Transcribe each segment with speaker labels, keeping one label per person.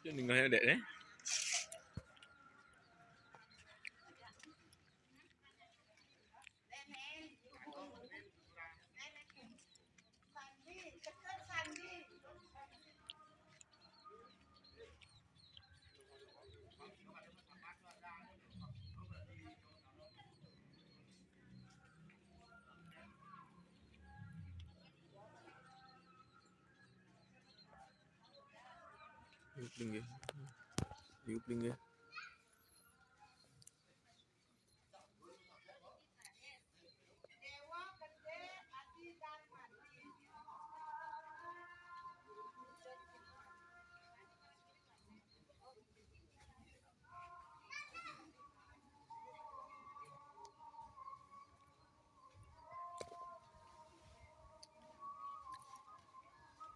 Speaker 1: Ninggalnya dek nih. Yupling ya.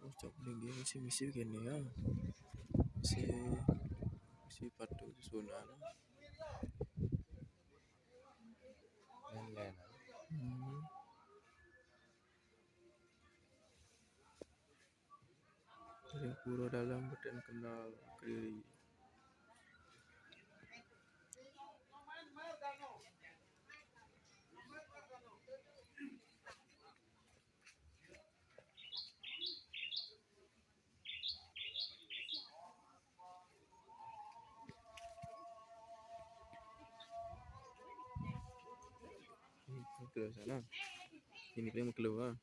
Speaker 1: Oh, cok dia misi gini ya. Misi padu susunan.
Speaker 2: Lain-lain.
Speaker 1: Dari pura dalam badan kenal kiri. Ke sana. Ini mau keluar.